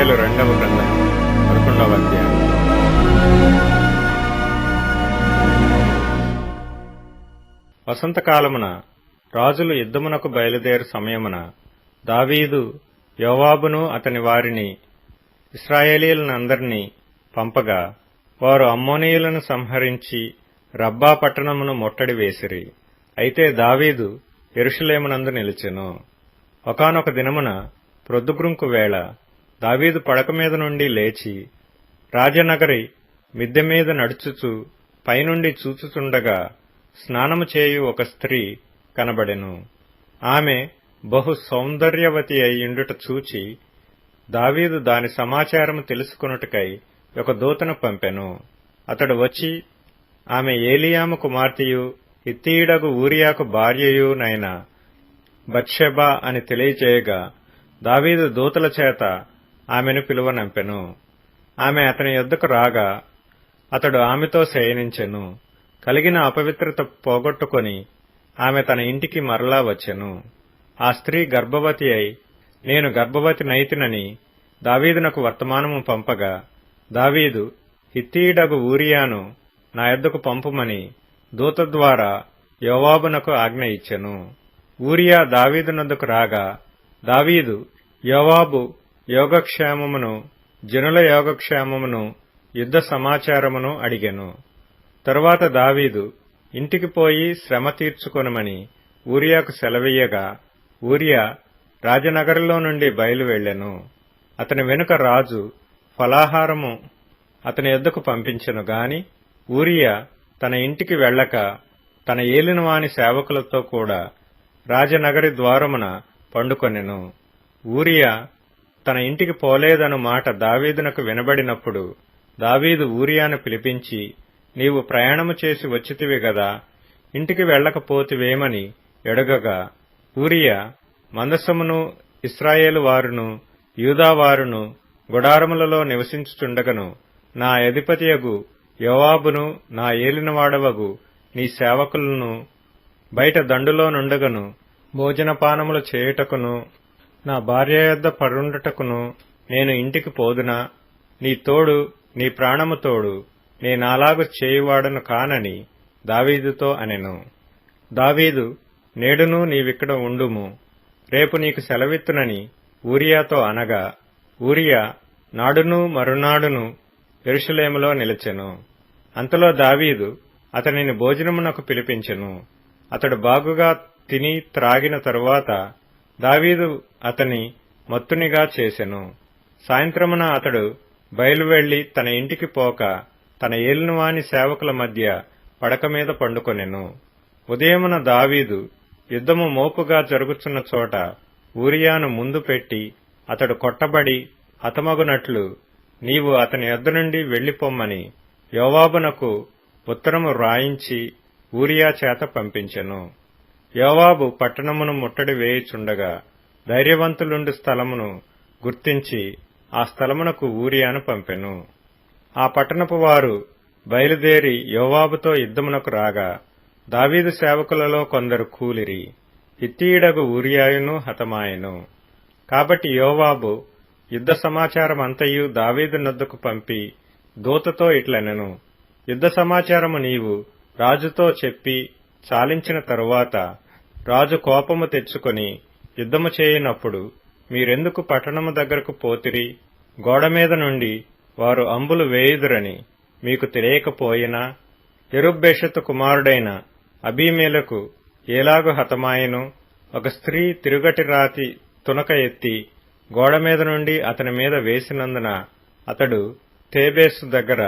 సమూయేలు రెండవ గ్రంథం 11వ అధ్యాయం. వసంతకాలమున రాజులు యుద్ధమునకు బయలుదేరు సమయమున దావీదు యోవాబును అతని వారిని ఇశ్రాయేలీయులందరినీ పంపగా వారు అమ్మోనీయులను సంహరించి రబ్బా పట్టణమును ముట్టడి వేసిరి. అయితే దావీదు యెరూషలేమునందు నిలిచెను. ఒకానొక దినమున ప్రొద్దుగ్రుంకు వేళ దావీదు పడక మీద నుండి లేచి రాజనగరి మిద్దె మీద నడుచుచు పైనుండి చూచుచుండగా స్నానము చేయు ఒక స్త్రీ కనబడెను. ఆమె బహు సౌందర్యవతి అయ్యుండుట చూచి దావీదు దాని సమాచారము తెలుసుకొనుటకై ఒక దూతను పంపెను. అతడు వచ్చి ఆమె ఏలీయాము కుమార్తెయు హిత్తీయుడగు ఊరియాకు భార్యయునైన బత్షెబా అని తెలియచేయగా దావీదు దూతల చేత ఆమెను పిలువనంపెను. ఆమె అతని యొద్దకు రాగా అతడు ఆమెతో శయనించెను. కలిగిన అపవిత్రత పోగొట్టుకొని ఆమె తన ఇంటికి మరలా వచ్చెను. ఆ స్త్రీ గర్భవతి అయి నేను గర్భవతి నైతినని దావీదునకు వర్తమానము పంపగా దావీదు హిత్తీయుడగు ఊరియాను నా యొద్దకు పంపుమని దూత ద్వారా యోవాబునకు ఆజ్ఞ ఇచ్చెను. ఊరియా దావీదునొద్దకు రాగా దావీదు యోవాబు యోగక్షేమమును జనుల యోగక్షేమమును యుద్ధ సమాచారమును అడిగెను. తరువాత దావీదు ఇంటికి పోయి శ్రమ తీర్చుకొనమని ఊరియాకు సెలవీయగా ఊరియా రాజనగరులో నుండి బయలు వెళ్లెను. అతని వెనుక రాజు ఫలాహారము అతని యొద్దకు పంపించెను గాని ఊరియా తన ఇంటికి వెళ్ళక తన ఏలినవాని సేవకులతో కూడా రాజనగరి ద్వారమున పండుకొనెను. ఊరియా తన ఇంటికి పోలేదను మాట దావీదునకు వినబడినప్పుడు దావీదు ఊరియాను పిలిపించి నీవు ప్రయాణము చేసి వచ్చితివి గదా, ఇంటికి వెళ్ళకపోతివేమని ఎడగగా ఊరియా మందసమును ఇశ్రాయేలు వారును యూదావారును గుడారములలో నివసించుచుండగను నా అధిపతియగు యోవాబును నా ఏలినవాడవగు నీ సేవకులను బయట దండులో నుండగను భోజనపానములు చేయుటకును నా భార్య యొద్ద పరుండుటకును నేను ఇంటికి పోదునా? నీ తోడు నీ ప్రాణము తోడు నేనాలాగు చేయువాడను కానని దావీదుతో అనెను. దావీదు నేడును నీవిక్కడ ఉండుము, రేపు నీకు సెలవిత్తునని ఊరియాతో అనగా ఊరియా నాడును మరునాడును యెరూషలేములో నిలిచెను. అంతలో దావీదు అతనిని భోజనమునకు పిలిపించెను. అతడు బాగుగా తిని త్రాగిన తరువాత దావీదు అతని మత్తునిగా చేసెను. సాయంత్రమున అతడు బయలువెళ్లి తన ఇంటికి పోక తన ఏలినవాని సేవకుల మధ్య పడక మీద పండుకొనెను. ఉదయమున దావీదు యుద్ధము మోపుగా జరుగుచున్న చోట ఊరియాను ముందు పెట్టి అతడు కొట్టబడి హతమగునట్లు నీవు అతని యొద్ద నుండి వెళ్లిపొమ్మని యోవాబునకు ఉత్తరము వ్రాయించి ఊరియా చేత పంపించెను. యోవాబు పట్టణమును ముట్టడి వేయుచుండగా ధైర్యవంతులుండు స్థలమును గుర్తించి ఆ స్థలమునకు ఊరియాను పంపెను. ఆ పట్టణపు వారు బయలుదేరి యోవాబుతో యుద్ధమునకు రాగా దావీదు సేవకులలో కొందరు కూలిరి. హిత్తీయుడగు ఊరియాయును హతమాయెను. కాబట్టి యోవాబు యుద్ధ సమాచారమంతయు దావీదునొద్దకు పంపి దూతతో ఇట్లనెను, యుద్ధ సమాచారము నీవు రాజుతో చెప్పి చాలించిన తరువాత రాజు కోపము తెచ్చుకొని యుద్ధము చేయనప్పుడు మీరెందుకు పట్టణము దగ్గరకు పోతిరి? గోడమీద నుండి వారు అంబులు వేయుదురని మీకు తెలియకపోయినా యెరుబ్బెషెతు కుమారుడైన అబీమెలెకు ఏలాగు హతమాయెను? ఒక స్త్రీ తిరుగటి రాతి తునక ఎత్తి గోడమీద నుండి అతని మీద వేసినందున అతడు తేబేసు దగ్గర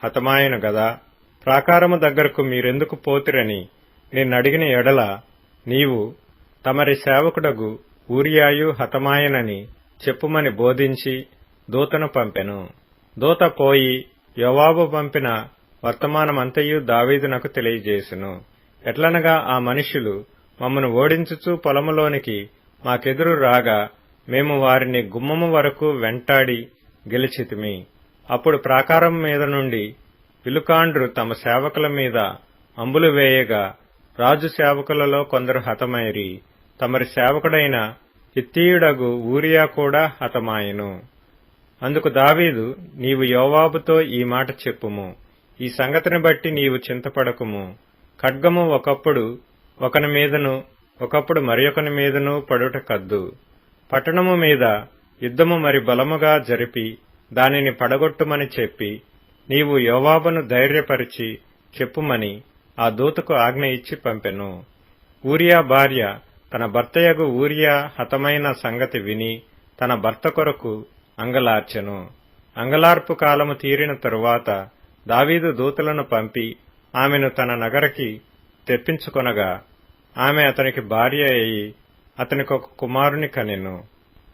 హతమాయెను గదా. ప్రాకారము దగ్గరకు మీరెందుకు పోతిరని నిన్నడిగిన ఎడల నీవు తమరి సేవకుడగు ఊరియాయు హతమాయెనని చెప్పుమని బోధించి దూతను పంపెను. దూత పోయి యోవాబు పంపిన వర్తమానమంతయు దావీదునకు తెలియజేసెను. ఎట్లనగా ఆ మనుష్యులు మమ్మను ఓడించుచు పొలములోనికి మాకెదురు రాగా మేము వారిని గుమ్మము వరకు వెంటాడి గెలిచితిమి. అప్పుడు ప్రాకారం మీద నుండి విలుకాండ్రు తమ సేవకుల మీద అంబులు వేయగా రాజు సేవకులలో కొందరు హతమైరి. తమరి సేవకుడైన హిత్తీయుడగు ఊరియా కూడా హతమాయెను. అందుకు దావీదు, నీవు యోవాబుతో ఈ మాట చెప్పుము, ఈ సంగతిని బట్టి నీవు చింతపడకుము. ఖడ్గము ఒకప్పుడు ఒకని మీదను ఒకప్పుడు మరియొకని మీదను పడుట కద్దు. పట్టణము మీద యుద్ధము మరి బలముగా జరిపి దానిని పడగొట్టుమని చెప్పి నీవు యోవాబును ధైర్యపరిచి చెప్పుమని ఆ దూతకు ఆజ్ఞ ఇచ్చి పంపెను. ఊరియా భార్య తన భర్తయగు ఊరియా హతమైన సంగతి విని తన భర్త కొరకు అంగలార్చెను. అంగలార్పు కాలము తీరిన తరువాత దావీదు దూతలను పంపి ఆమెను తన నగరికి తెప్పించుకొనగా ఆమె అతనికి భార్య అయి అతనికొక కుమారుని కనెను.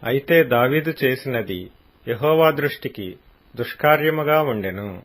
అయితే దావీదు చేసినది యెహోవా దృష్టికి దుష్కార్యముగా ఉండెను.